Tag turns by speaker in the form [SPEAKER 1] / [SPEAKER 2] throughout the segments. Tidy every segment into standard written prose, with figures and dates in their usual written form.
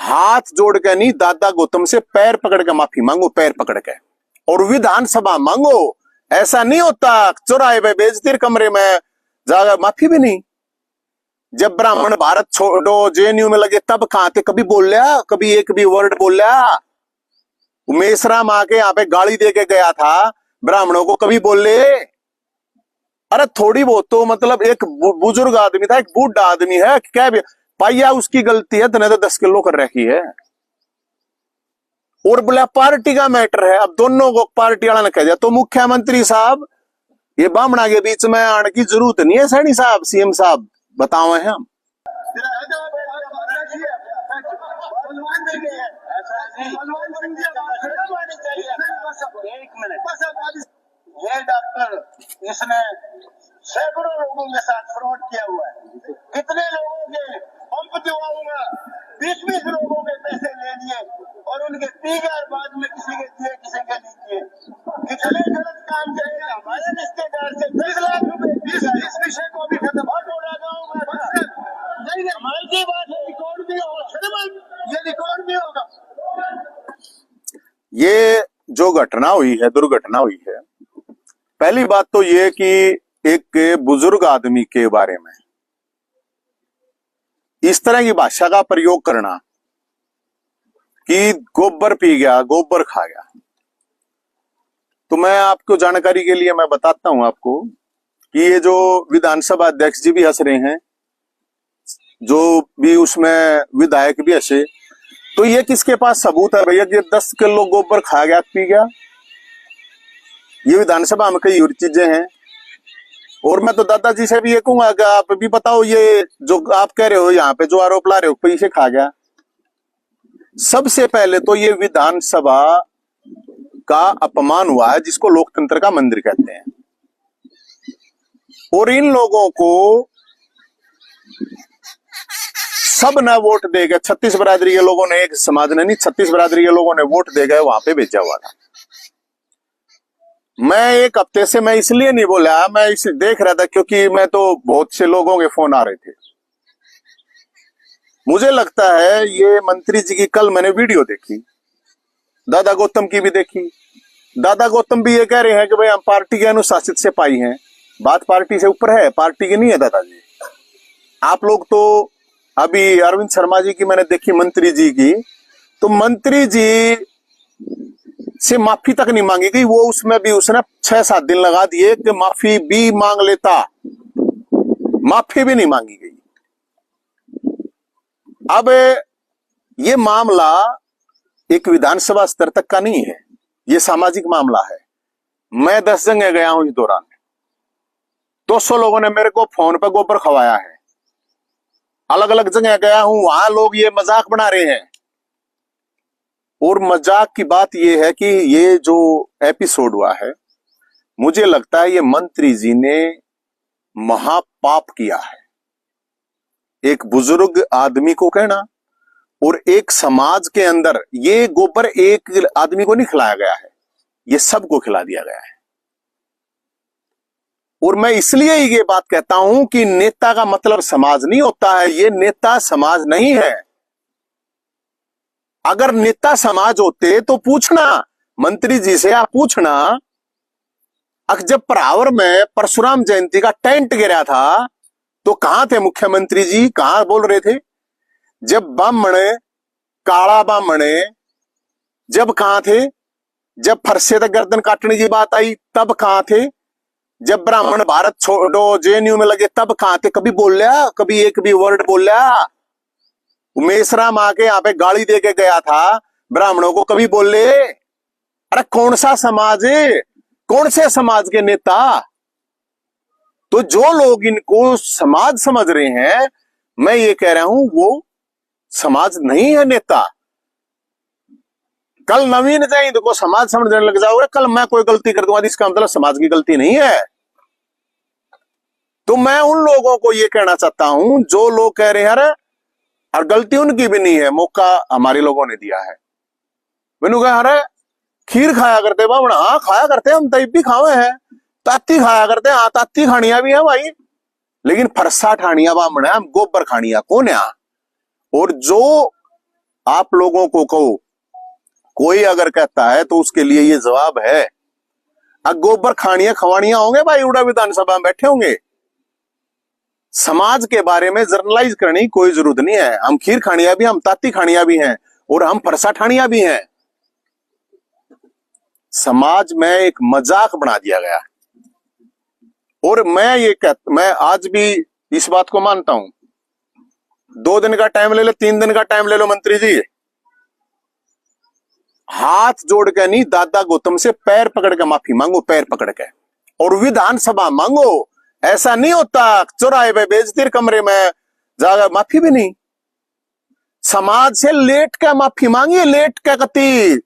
[SPEAKER 1] हाथ जोड़ के नहीं, दादा गौतम से पैर पकड़ के माफी मांगो, पैर पकड़ के, और विधानसभा मांगो। ऐसा नहीं होता चौराहे पे बेइज्जती कमरे में जाकर माफी भी नहीं। जब ब्राह्मण भारत छोड़ो जेएनयू में लगे तब कहां थे, कभी बोल लिया, कभी एक भी वर्ड बोल लिया? मेसराम आके यहाँ पे गाली दे के गया था ब्राह्मणों को, कभी बोल ले? अरे थोड़ी बहुत तो मतलब एक बुजुर्ग आदमी था, एक बूढ़ा आदमी है, क्या पाइया उसकी गलती है, तने तो 10 किलो कर रखी है। और बोला पार्टी का मैटर है। अब दोनों को पार्टी वाला ने कह दिया तो मुख्यमंत्री साहब ये बामणा के बीच में आने की जरूरत नहीं है। सैनी साहब, सीएम साहब बताओ हैं हम।
[SPEAKER 2] ये डॉक्टर इसने सैकड़ों लोगों के साथ फ्रॉड किया हुआ है। कितने लोगों के पंप दिवाऊंगा, 20-20 लोगों के पैसे ले लिए और उनके 30,000 बाद में किसी के दिए, किसी के नहीं दिए। कितने गलत काम करेगा हमारे रिश्तेदार से 10 लाख रुपए। इस विषय को भी खत्म होगा। नहीं, हमारी की बात है, रिकॉर्ड भी होगा, ये रिकॉर्ड भी होगा।
[SPEAKER 1] ये जो घटना हुई है, दुर्घटना हुई है, पहली बात तो ये कि एक बुजुर्ग आदमी के बारे में इस तरह की भाषा का प्रयोग करना कि गोबर पी गया, गोबर खा गया। तो मैं आपको जानकारी के लिए मैं बताता हूं आपको कि ये जो विधानसभा अध्यक्ष जी भी हंस रहे हैं, जो भी उसमें विधायक भी हंसे, तो ये किसके पास सबूत है भैया कि 10 किलो गोबर खा गया, पी गया? ये विधानसभा में कई और चीजें हैं। और मैं तो दादाजी से भी ये कहूंगा कि आप भी बताओ, ये जो आप कह रहे हो यहाँ पे जो आरोप ला रहे हो पैसे खा गया, सबसे पहले तो ये विधानसभा का अपमान हुआ है, जिसको लोकतंत्र का मंदिर कहते हैं। और इन लोगों को सब न वोट दे गए, 36 बरादरी के लोगों ने, एक समाज ने नहीं, 36 बरादरी के लोगों ने वोट दे गए, वहां पे भेजा हुआ था। मैं एक हफ्ते से मैं इसलिए नहीं बोला, मैं इसे देख रहा था क्योंकि मैं तो बहुत से लोगों के फोन आ रहे थे। मुझे लगता है ये मंत्री जी की, कल मैंने वीडियो देखी, दादा गौतम की भी देखी। दादा गौतम भी ये कह रहे हैं कि भाई हम पार्टी के अनुशासित से पाई हैं। बात पार्टी से ऊपर है, पार्टी की नहीं है दादाजी। आप लोग तो अभी अरविंद शर्मा जी की मैंने देखी, मंत्री जी की, तो मंत्री जी से माफी तक नहीं मांगी गई। वो उसमें भी उसने 6-7 दिन लगा दिए कि माफी भी मांग लेता, माफी भी नहीं मांगी गई। अब ये मामला एक विधानसभा स्तर तक का नहीं है, ये सामाजिक मामला है। मैं 10 जगह गया हूं इस दौरान, 200 लोगों ने मेरे को फोन पर गोबर खवाया है। अलग अलग जगह गया हूं, वहां लोग ये मजाक बना रहे हैं। और मजाक की बात यह है कि ये जो एपिसोड हुआ है, मुझे लगता है ये मंत्री जी ने महापाप किया है। एक बुजुर्ग आदमी को कहना, और एक समाज के अंदर ये गोबर एक आदमी को नहीं खिलाया गया है, ये सबको खिला दिया गया है। और मैं इसलिए ये बात कहता हूं कि नेता का मतलब समाज नहीं होता है, ये नेता समाज नहीं है। अगर नेता समाज होते तो पूछना, मंत्री जी से आप पूछना, जब परावर में परशुराम जयंती का टेंट गिरा था तो कहां थे मुख्यमंत्री जी, कहां बोल रहे थे? जब ब्राह्मण, काला ब्राह्मण, जब कहां थे? जब फरसे तक गर्दन काटने की बात आई तब कहां थे? जब ब्राह्मण भारत छोड़ो जेएनयू में लगे तब कहां थे? कभी बोल लिया, कभी एक भी वर्ड बोल लिया? मेसराम आके यहाँ पे गाली दे के गया था ब्राह्मणों को, कभी बोल ले? अरे कौन सा समाज है, कौन से समाज के नेता? तो जो लोग इनको समाज समझ रहे हैं, मैं ये कह रहा हूं वो समाज नहीं है नेता। कल नवीन जैद को समाज समझने लग जाओगे, कल मैं कोई गलती कर दूंगा इसका मतलब समाज की गलती नहीं है। तो मैं उन लोगों को ये कहना चाहता हूं जो लोग कह रहे हैं अरे, और गलती उनकी भी नहीं है, मौका हमारे लोगों ने दिया है। मैंने कहा अरे खीर खाया करते बाबा, हाँ खाया करते, हम तब भी खावे हैं, ताती खाया करते, हाँ ताती खानिया भी है भाई, लेकिन फरसा ठानिया बामण है, हम गोबर खानिया कौन है? और जो आप लोगों को कहो, कोई अगर कहता है तो उसके लिए ये जवाब है। अब गोबर खानियां खवानियां होंगे भाई, उड़ा विधानसभा में बैठे होंगे। समाज के बारे में जर्नलाइज करने की कोई जरूरत नहीं है। हम खीर खानिया भी, हम ताती खानिया भी हैं और हम फरसा ठानिया भी हैं। समाज में एक मजाक बना दिया गया। और मैं आज भी इस बात को मानता हूं, 2 दिन का टाइम ले लो, 3 दिन का टाइम ले लो मंत्री जी, हाथ जोड़ के नहीं, दादा गौतम से पैर पकड़ के माफी मांगो, पैर पकड़ के, और विधानसभा मांगो। ऐसा नहीं होता चौराहे पे बेइज्जती कमरे में जाकर माफी भी नहीं। समाज से लेट के माफी मांगिए, लेट के कती।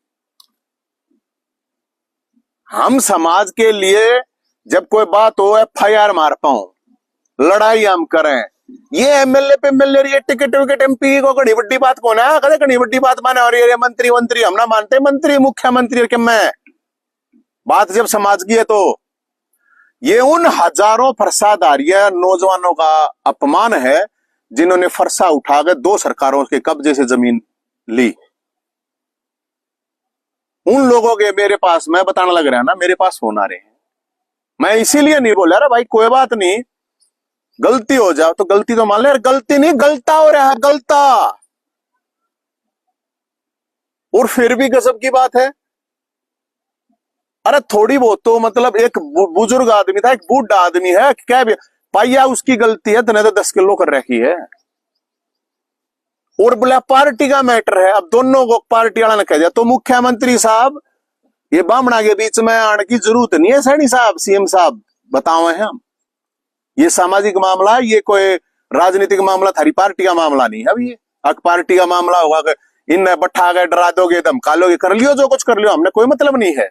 [SPEAKER 1] हम समाज के लिए जब कोई बात हो FIR मार पाओ, लड़ाई हम करें। ये एमएलए पे मिल रही है टिकट विकेट, MP को कड़ी बड़ी बात कौन है, कदे कड़ी बड़ी बात माने। और ये मंत्री मंत्री हम ना मानते, मंत्री मुख्यमंत्री के मैं बात जब समाज की है तो ये उन हजारों फरसाधारी नौजवानों का अपमान है जिन्होंने फरसा उठाकर 2 सरकारों के कब्जे से जमीन ली। उन लोगों के मेरे पास, मैं बताने लग रहा है ना, मेरे पास फोन आ रहे हैं। मैं इसीलिए नहीं बोला रहा भाई कोई बात नहीं, गलती हो जाओ तो गलती तो मान ले, गलती नहीं गलता हो रहा है, गलता। और फिर भी गजब की बात है, अरे थोड़ी बहुत तो मतलब एक बुजुर्ग आदमी था, एक बूढ़ा आदमी है, क्या पाइया उसकी गलती है, तने तो 10 किलो कर रखी है। और बोला पार्टी का मैटर है। अब दोनों को पार्टी वाला ने कह दिया तो मुख्यमंत्री साहब, ये बामणा के बीच में आने की जरूरत नहीं है। सैनी साहब, CM साहब बताओ हैं हम, ये सामाजिक मामला, ये कोई राजनीतिक मामला, थारी पार्टी का मामला नहीं है। अब ये अक पार्टी का मामला होगा, इन बैठा गए, डरा दोगे, धमका लोगे, कर लियो जो कुछ कर लियो, हमने कोई मतलब नहीं है।